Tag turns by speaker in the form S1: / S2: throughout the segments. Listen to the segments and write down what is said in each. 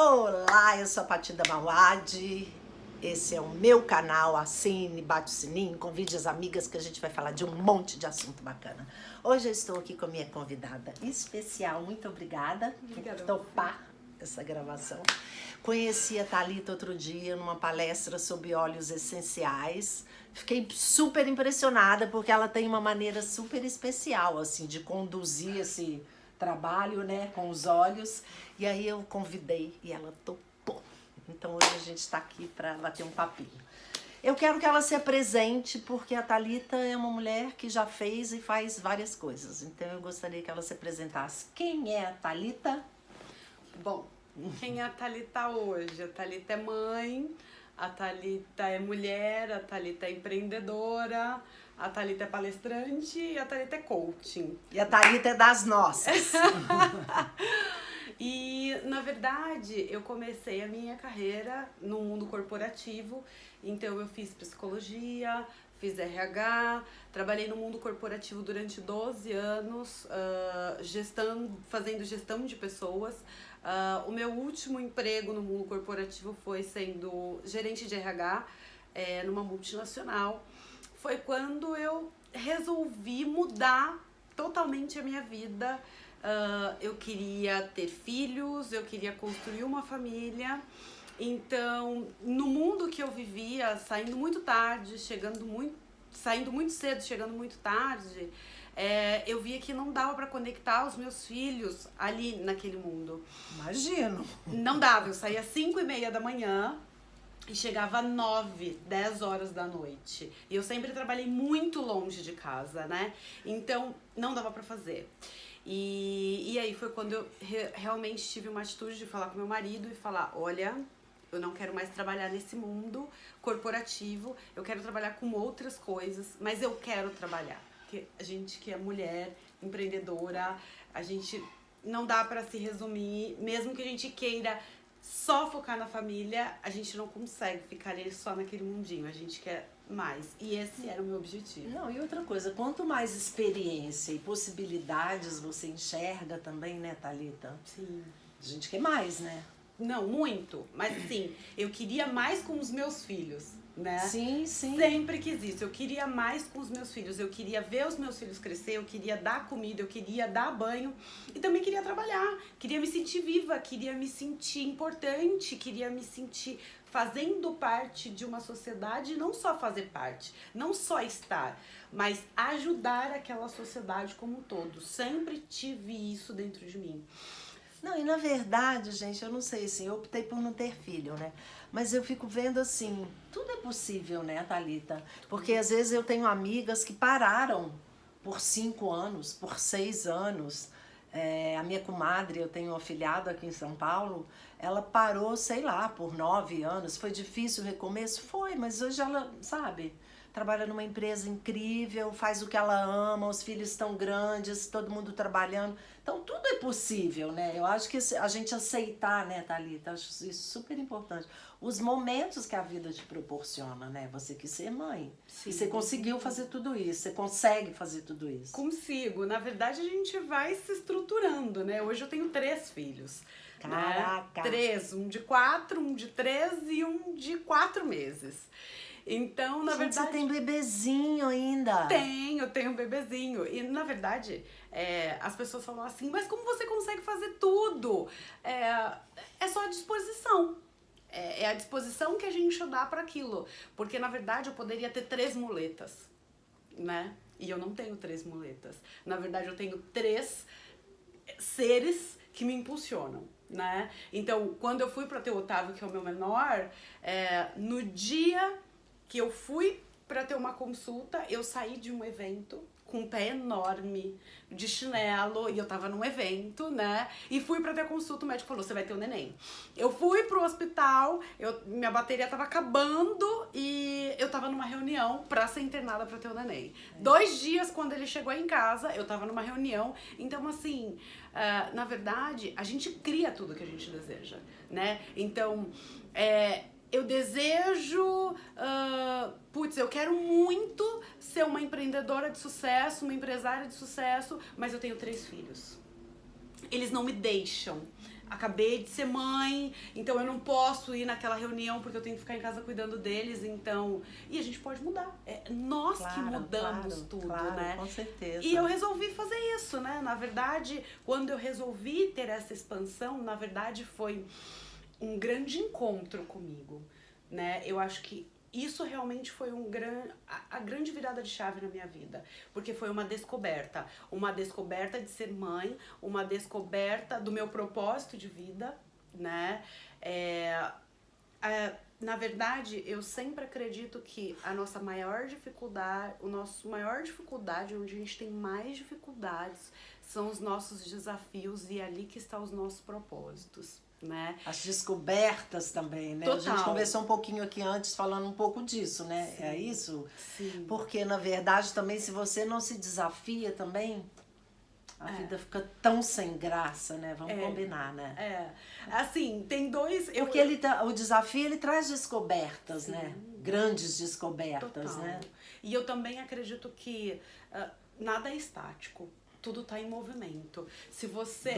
S1: Olá, eu sou a Patida Mauad. Esse é o meu canal, assine, bate o sininho, convide as amigas que a gente vai falar de um monte de assunto bacana. Hoje eu estou aqui com a minha convidada especial, muito obrigada por topar essa gravação. Conheci a Thalita outro dia numa palestra sobre óleos essenciais. Fiquei super impressionada porque ela tem uma maneira super especial assim de conduzir esse trabalho, né, com os óleos. E aí eu convidei e ela topou. Então hoje a gente está aqui para bater um papinho. Eu quero que ela se apresente porque a Thalita é uma mulher que já fez e faz várias coisas. Então eu gostaria que ela se apresentasse. Quem é a Thalita?
S2: Bom, quem é a Thalita hoje? A Thalita é mãe, a Thalita é mulher, a Thalita é empreendedora, a Thalita é palestrante e a Thalita é coaching.
S1: E a Thalita é das nossas.
S2: E, na verdade, eu comecei a minha carreira no mundo corporativo, então eu fiz psicologia, fiz RH, trabalhei no mundo corporativo durante 12 anos, fazendo gestão de pessoas. O meu último emprego no mundo corporativo foi sendo gerente de RH numa multinacional. Foi quando eu resolvi mudar totalmente a minha vida. Eu queria ter filhos, eu queria construir uma família. Então, no mundo que eu vivia, saindo muito tarde, saindo muito cedo, chegando muito tarde, eu via que não dava para conectar os meus filhos ali naquele mundo.
S1: Imagino.
S2: Não dava, eu saía às 5:30 da manhã e chegava às 9, 10 horas da noite. E eu sempre trabalhei muito longe de casa, né? Então, não dava para fazer. E aí foi quando eu realmente tive uma atitude de falar com meu marido e falar, olha, eu não quero mais trabalhar nesse mundo corporativo, eu quero trabalhar com outras coisas, mas eu quero trabalhar. Porque a gente que é mulher, empreendedora, a gente não dá para se resumir, mesmo que a gente queira só focar na família, a gente não consegue ficar ali só naquele mundinho, a gente quer mais. E esse era o meu objetivo.
S1: Não, e outra coisa, quanto mais experiência e possibilidades você enxerga também, né, Thalita?
S2: Sim.
S1: A gente quer mais, né?
S2: Não, muito. Mas assim, eu queria mais com os meus filhos, né?
S1: Sim, sim.
S2: Sempre quis isso. Eu queria mais com os meus filhos. Eu queria ver os meus filhos crescer, eu queria dar comida, eu queria dar banho. E também queria trabalhar. Queria me sentir viva, queria me sentir importante, queria me sentir fazendo parte de uma sociedade, não só fazer parte, não só estar, mas ajudar aquela sociedade como um todo. Sempre tive isso dentro de mim.
S1: Não, e na verdade, gente, eu não sei, assim, eu optei por não ter filho, né? Mas eu fico vendo assim, tudo é possível, né, Thalita? Porque às vezes eu tenho amigas que pararam por 5 anos, por 6 anos. A minha comadre, eu tenho um afilhado aqui em São Paulo, ela parou, sei lá, por 9 anos. Foi difícil o recomeço? Foi, mas hoje ela, sabe, trabalha numa empresa incrível, faz o que ela ama, os filhos estão grandes, todo mundo trabalhando. Então tudo é possível, né? Eu acho que a gente aceitar, né, Thalita, acho isso super importante. Os momentos que a vida te proporciona, né? Você quis ser mãe.
S2: Sim.
S1: E você conseguiu fazer tudo isso, você consegue fazer tudo isso.
S2: Consigo. Na verdade, a gente vai se estruturando, né? Hoje eu tenho 3 filhos.
S1: Caraca!
S2: Né? 3, um de 4, um de 3 e um de 4 meses. Então, na verdade...
S1: Você tem bebezinho ainda?
S2: Eu tenho um bebezinho. E, na verdade, as pessoas falam assim, mas como você consegue fazer tudo? É só a disposição. É a disposição que a gente dá para aquilo. Porque, na verdade, eu poderia ter 3 muletas, né? E eu não tenho 3 muletas. Na verdade, eu tenho 3 seres que me impulsionam, né? Então, quando eu fui para ter o Otávio, que é o meu menor, no dia que eu fui para ter uma consulta, eu saí de um evento com um pé enorme, de chinelo, e eu tava num evento, né? E fui pra ter consulta, o médico falou, você vai ter um neném. Eu fui pro hospital, minha bateria tava acabando e eu tava numa reunião pra ser internada pra ter um neném. 2 dias, quando ele chegou em casa, eu tava numa reunião. Então, assim, na verdade, a gente cria tudo que a gente deseja, né? Então, eu desejo, eu quero muito ser uma empreendedora de sucesso, uma empresária de sucesso, mas eu tenho 3 filhos. Eles não me deixam acabei de ser mãe, então eu não posso ir naquela reunião porque eu tenho que ficar em casa cuidando deles, então... E a gente pode mudar. É nós que mudamos tudo, né?
S1: Com certeza.
S2: E eu resolvi fazer isso, né? Na verdade, quando eu resolvi ter essa expansão, na verdade foi um grande encontro comigo, né? Eu acho que isso realmente foi a grande virada de chave na minha vida, porque foi uma descoberta de ser mãe, uma descoberta do meu propósito de vida, né? Na verdade, eu sempre acredito que a nossa maior dificuldade, onde a gente tem mais dificuldades, são os nossos desafios e é ali que estão os nossos propósitos. Né?
S1: As descobertas também, né?
S2: Total.
S1: A gente conversou um pouquinho aqui antes falando um pouco disso, né?
S2: Sim.
S1: É isso?
S2: Sim.
S1: Porque, na verdade, também, se você não se desafia também, a vida fica tão sem graça, né? Vamos combinar, né?
S2: Assim, tem dois...
S1: Porque o desafio, ele traz descobertas,
S2: Sim.
S1: né? Grandes descobertas,
S2: Total.
S1: né?
S2: E eu também acredito que nada é estático. Tudo tá em movimento. Se você...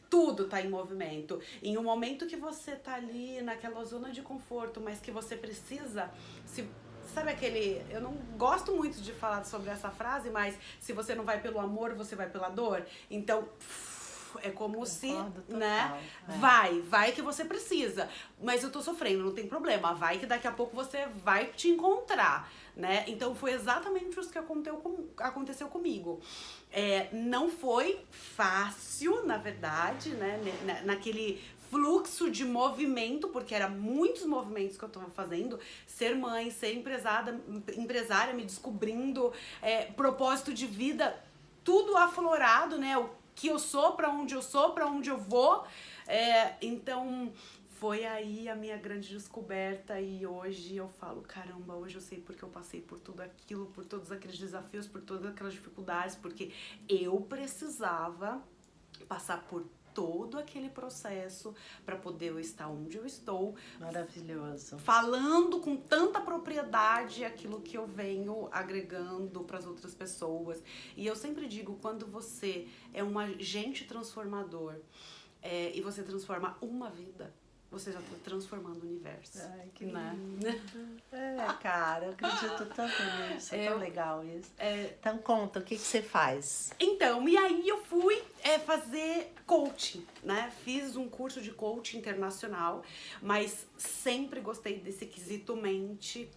S2: tudo tá em movimento. Em um momento que você tá ali naquela zona de conforto, mas que você precisa... Sabe aquele... Eu não gosto muito de falar sobre essa frase, mas se você não vai pelo amor, você vai pela dor. Então... É como se, né? Vai que você precisa. Mas eu tô sofrendo, não tem problema. Vai que daqui a pouco você vai te encontrar, né? Então foi exatamente isso que aconteceu comigo. Não foi fácil, na verdade, né? Naquele fluxo de movimento, porque eram muitos movimentos que eu tava fazendo. Ser mãe, ser empresária, me descobrindo, propósito de vida, tudo aflorado, né? Que eu sou, pra onde eu vou. Então, foi aí a minha grande descoberta e hoje eu falo, caramba, hoje eu sei porque eu passei por tudo aquilo, por todos aqueles desafios, por todas aquelas dificuldades, porque eu precisava passar por todo aquele processo para poder eu estar onde eu estou.
S1: Maravilhoso.
S2: Falando com tanta propriedade aquilo que eu venho agregando para as outras pessoas. E eu sempre digo, quando você é um agente transformador e você transforma uma vida, você já está transformando o universo.
S1: Ai, que
S2: né?
S1: lindo. Cara, eu acredito tanto nisso. É tão legal isso. Então conta, o que você faz?
S2: Então, e aí eu fui fazer coaching, né? Fiz um curso de coaching internacional, mas sempre gostei desse quesito mente,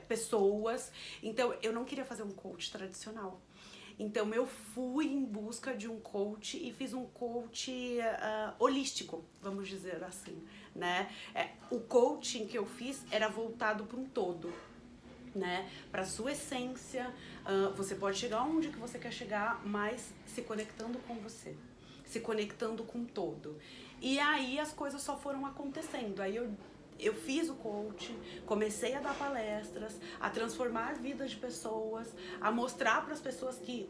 S2: pessoas. Então, eu não queria fazer um coach tradicional. Então, eu fui em busca de um coach e fiz um coach holístico, vamos dizer assim, né? O coaching que eu fiz era voltado para um todo, né? Para sua essência, você pode chegar onde que você quer chegar, mas se conectando com você, se conectando com o todo. E aí as coisas só foram acontecendo. Aí eu fiz o coaching, comecei a dar palestras, a transformar vidas de pessoas, a mostrar para as pessoas que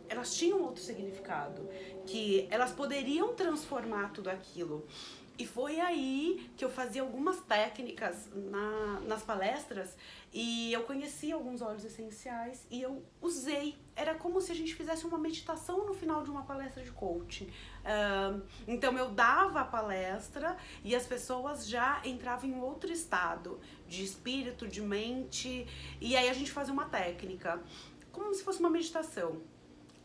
S2: elas tinham outro significado, que elas poderiam transformar tudo aquilo. E foi aí que eu fazia algumas técnicas nas palestras e eu conheci alguns óleos essenciais e eu usei. Era como se a gente fizesse uma meditação no final de uma palestra de coaching. Então eu dava a palestra e as pessoas já entravam em outro estado de espírito, de mente, e aí a gente fazia uma técnica, como se fosse uma meditação.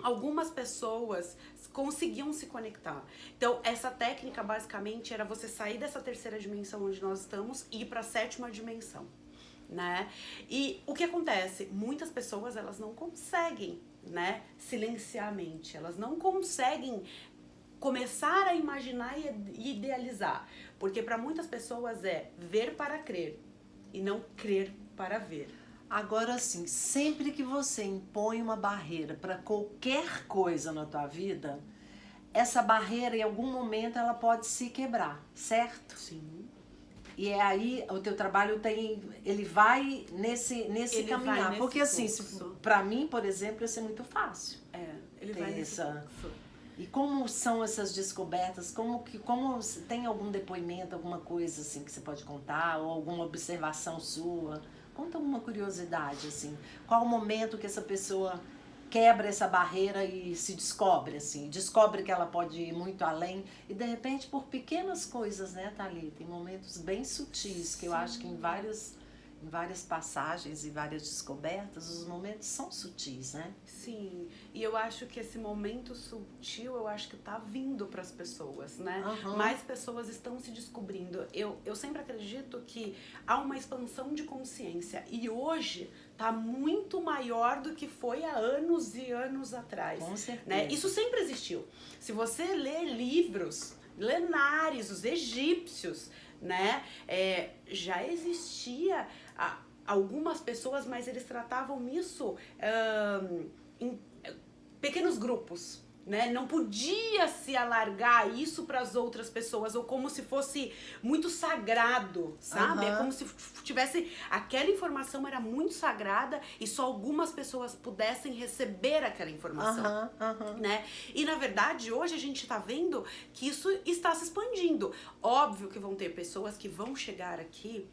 S2: Algumas pessoas conseguiam se conectar. Então, essa técnica basicamente era você sair dessa terceira dimensão onde nós estamos e ir para a sétima dimensão, né? E o que acontece? Muitas pessoas, elas não conseguem, né, silenciar a mente. Elas não conseguem começar a imaginar e idealizar. Porque para muitas pessoas é ver para crer e não crer para ver.
S1: Agora sim, sempre que você impõe uma barreira para qualquer coisa na tua vida, essa barreira em algum momento ela pode se quebrar, certo?
S2: Sim.
S1: E é aí o teu trabalho ele vai nesse
S2: Ele
S1: caminhar,
S2: vai nesse
S1: porque assim, para mim, por exemplo, ia ser muito fácil.
S2: Ele vai nesse fluxo.
S1: E como são essas descobertas? Como tem algum depoimento, alguma coisa assim que você pode contar ou alguma observação sua? Conta alguma curiosidade, assim. Qual o momento que essa pessoa quebra essa barreira e se descobre, assim, descobre que ela pode ir muito além e de repente por pequenas coisas, né, Thalita, em momentos bem sutis, que eu acho que em várias passagens e várias descobertas, os momentos são sutis, né?
S2: Sim, e eu acho que esse momento sutil, eu acho que tá vindo para as pessoas, né?
S1: Uhum.
S2: Mais pessoas estão se descobrindo. Eu sempre acredito que há uma expansão de consciência e hoje tá muito maior do que foi há anos e anos atrás.
S1: Com certeza.
S2: Né? Isso sempre existiu. Se você lê livros lenares, os egípcios, né? Já existia algumas pessoas, mas eles tratavam isso em pequenos grupos, né? Não podia se alargar isso para as outras pessoas, ou como se fosse muito sagrado, sabe?
S1: Uhum.
S2: É como se tivesse... Aquela informação era muito sagrada e só algumas pessoas pudessem receber aquela informação, né? E, na verdade, hoje a gente tá vendo que isso está se expandindo. Óbvio que vão ter pessoas que vão chegar aqui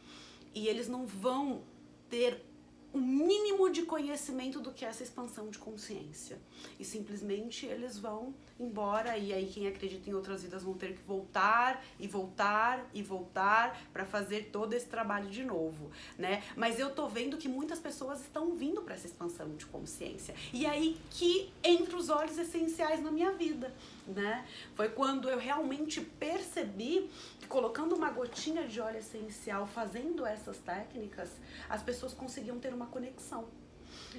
S2: e eles não vão ter o mínimo de conhecimento do que é essa expansão de consciência. E simplesmente eles vão embora, e aí quem acredita em outras vidas vão ter que voltar e voltar e voltar para fazer todo esse trabalho de novo, né? Mas eu tô vendo que muitas pessoas estão vindo para essa expansão de consciência. E aí que entra os óleos essenciais na minha vida, né? Foi quando eu realmente percebi que colocando uma gotinha de óleo essencial, fazendo essas técnicas, as pessoas conseguiam ter uma conexão.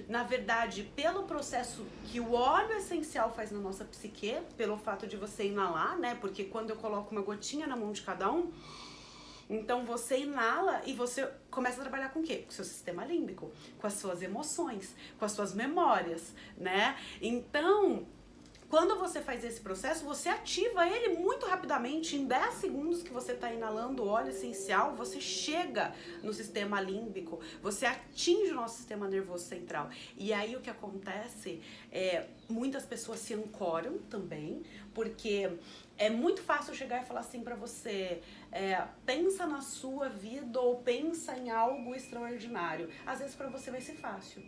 S2: Na verdade, pelo processo que o óleo essencial faz na nossa psique, pelo fato de você inalar, né? Porque quando eu coloco uma gotinha na mão de cada um, então você inala e você começa a trabalhar com o quê? Com o seu sistema límbico, com as suas emoções, com as suas memórias, né? Então, quando você faz esse processo, você ativa ele muito rapidamente. Em 10 segundos que você está inalando o óleo essencial, você chega no sistema límbico, você atinge o nosso sistema nervoso central. E aí o que acontece é, muitas pessoas se ancoram também, porque é muito fácil chegar e falar assim pra você, pensa na sua vida ou pensa em algo extraordinário. Às vezes pra você vai ser fácil,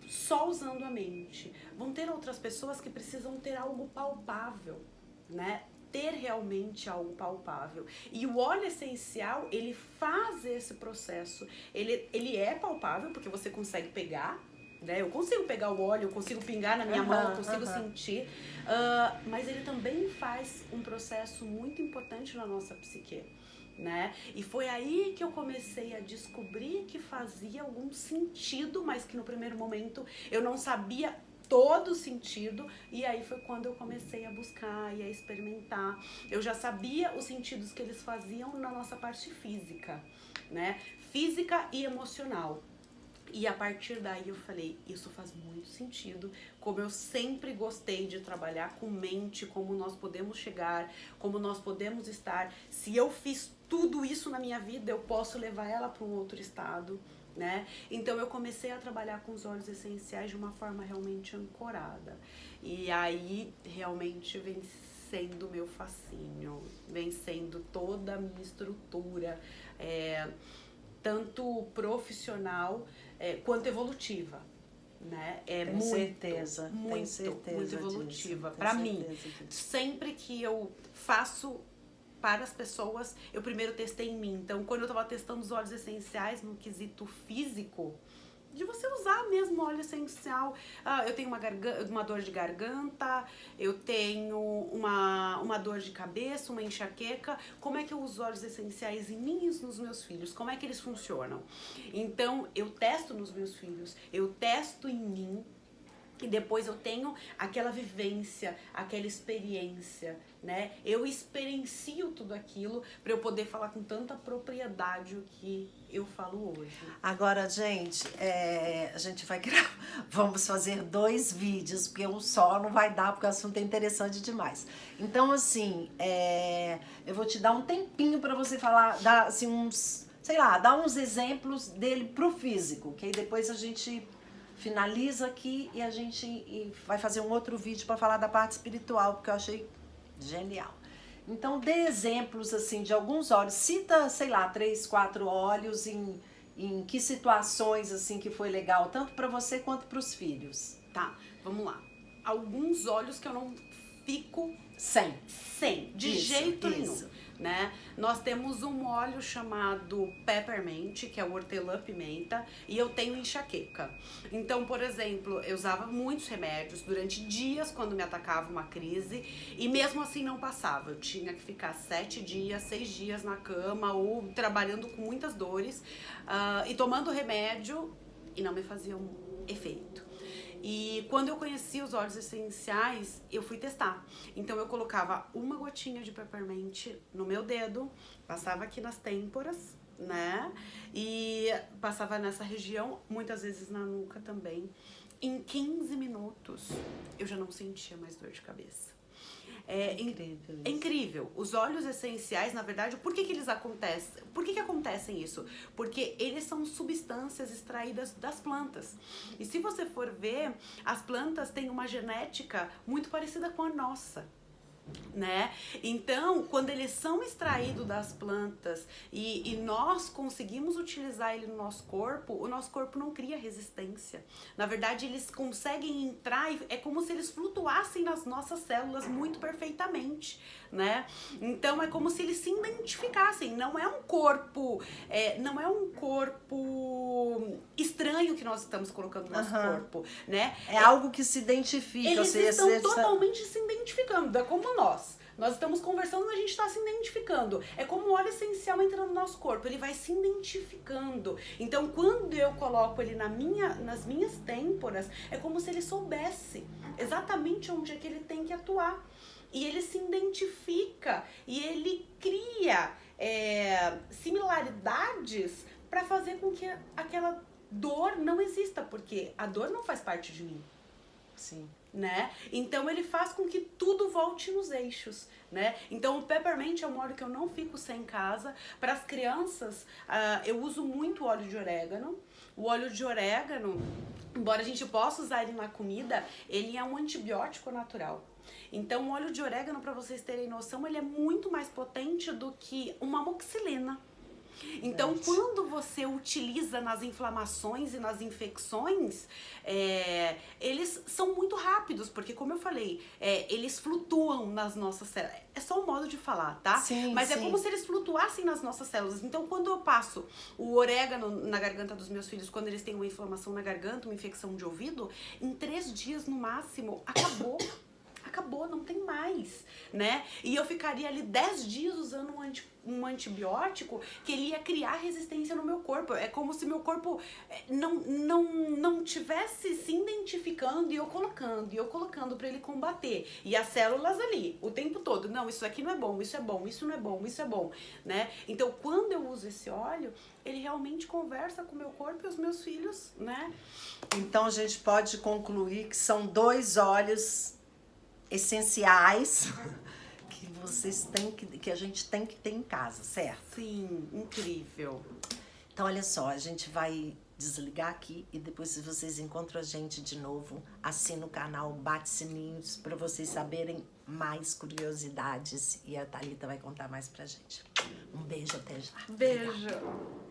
S2: só usando a mente. Vão ter outras pessoas que precisam ter algo palpável, né? Ter realmente algo palpável. E o óleo essencial, ele faz esse processo. Ele é palpável, porque você consegue pegar, né? Eu consigo pegar o óleo, eu consigo pingar na minha mão, eu consigo sentir. Mas ele também faz um processo muito importante na nossa psique, né? E foi aí que eu comecei a descobrir que fazia algum sentido, mas que no primeiro momento eu não sabia todo o sentido, e aí foi quando eu comecei a buscar e a experimentar. Eu já sabia os sentidos que eles faziam na nossa parte física, né? Física e emocional. E a partir daí eu falei, isso faz muito sentido, como eu sempre gostei de trabalhar com mente, como nós podemos chegar, como nós podemos estar. Se eu fiz tudo isso na minha vida, eu posso levar ela para um outro estado, né? Então eu comecei a trabalhar com os óleos essenciais de uma forma realmente ancorada. E aí realmente vem sendo meu fascínio, vem sendo toda a minha estrutura, tanto profissional quanto evolutiva, né?
S1: Tem
S2: muito,
S1: certeza,
S2: muito,
S1: tem certeza
S2: muito evolutiva.
S1: disso,
S2: Para
S1: tem
S2: mim,
S1: certeza disso.
S2: sempre que eu faço para as pessoas, eu primeiro testei em mim. Então, quando eu tava testando os óleos essenciais no quesito físico, de você usar mesmo óleo essencial. Eu tenho uma dor de garganta, eu tenho uma dor de cabeça, uma enxaqueca. Como é que eu uso óleos essenciais em mim e nos meus filhos? Como é que eles funcionam? Então, eu testo nos meus filhos, eu testo em mim, e depois eu tenho aquela vivência, aquela experiência, né? Eu experiencio tudo aquilo para eu poder falar com tanta propriedade o que eu falo hoje.
S1: Agora, gente, a gente vai gravar, vamos fazer 2 vídeos, porque um só não vai dar, porque o assunto é interessante demais. Então, assim, eu vou te dar um tempinho para você falar, dar assim, dar uns exemplos dele pro físico, que aí depois a gente finaliza aqui e a gente vai fazer um outro vídeo para falar da parte espiritual, porque eu achei genial. Então, dê exemplos, assim, de alguns óleos. Cita, 3, 4 óleos em que situações, assim, que foi legal, tanto para você quanto para os filhos.
S2: Tá, vamos lá. Alguns óleos que eu não fico
S1: Sem.
S2: de
S1: Isso,
S2: jeito nenhum,
S1: isso.
S2: né? Nós temos um óleo chamado Peppermint, que é o hortelã-pimenta, e eu tenho enxaqueca. Então, por exemplo, eu usava muitos remédios durante dias quando me atacava uma crise, e mesmo assim não passava. Eu tinha que ficar 7 dias, 6 dias na cama, ou trabalhando com muitas dores, e tomando remédio, e não me faziam efeito. E quando eu conheci os óleos essenciais, eu fui testar. Então eu colocava uma gotinha de peppermint no meu dedo, passava aqui nas têmporas, né? E passava nessa região, muitas vezes na nuca também. Em 15 minutos, eu já não sentia mais dor de cabeça. É incrível. É incrível. Os óleos essenciais, na verdade, por que eles acontecem? Por que acontecem isso? Porque eles são substâncias extraídas das plantas. E se você for ver, as plantas têm uma genética muito parecida com a nossa, né? Então, quando eles são extraídos das plantas e nós conseguimos utilizar ele no nosso corpo, o nosso corpo não cria resistência. Na verdade, eles conseguem entrar e é como se eles flutuassem nas nossas células muito perfeitamente, né? Então, é como se eles se identificassem. Não é um corpo estranho que nós estamos colocando no nosso corpo, né?
S1: É algo que se identifica.
S2: Eles estão totalmente se identificando, é como nós. Nós estamos conversando e a gente está se identificando. É como o óleo essencial entrando no nosso corpo, ele vai se identificando. Então, quando eu coloco ele nas minhas têmporas, é como se ele soubesse exatamente onde é que ele tem que atuar. E ele se identifica e ele cria similaridades para fazer com que aquela dor não exista, porque a dor não faz parte de mim.
S1: Sim.
S2: Né? Então ele faz com que tudo volte nos eixos, né? Então o peppermint é um óleo que eu não fico sem em casa. Para as crianças, eu uso muito óleo de orégano. O óleo de orégano, embora a gente possa usar ele na comida, ele é um antibiótico natural. Então o óleo de orégano, para vocês terem noção, ele é muito mais potente do que uma amoxicilina. Então, quando você utiliza nas inflamações e nas infecções, eles são muito rápidos, porque como eu falei, eles flutuam nas nossas células. É só um modo de falar, tá?
S1: Sim,
S2: mas
S1: sim.
S2: É como se eles flutuassem nas nossas células. Então, quando eu passo o orégano na garganta dos meus filhos, quando eles têm uma inflamação na garganta, uma infecção de ouvido, em 3 dias no máximo, acabou, não tem mais, né? E eu ficaria ali 10 dias usando um antibiótico que ele ia criar resistência no meu corpo. É como se meu corpo não tivesse se identificando e eu colocando para ele combater. E as células ali, o tempo todo, não, isso aqui não é bom, isso é bom, isso não é bom, isso é bom, né? Então, quando eu uso esse óleo, ele realmente conversa com o meu corpo e os meus filhos, né?
S1: Então, a gente pode concluir que são 2 óleos essenciais que a gente tem que ter em casa, certo?
S2: Sim, incrível.
S1: Então, olha só, a gente vai desligar aqui e depois, se vocês encontram a gente de novo, assina o canal, bate sininhos para vocês saberem mais curiosidades e a Thalita vai contar mais pra gente. Um beijo, até já.
S2: Beijo.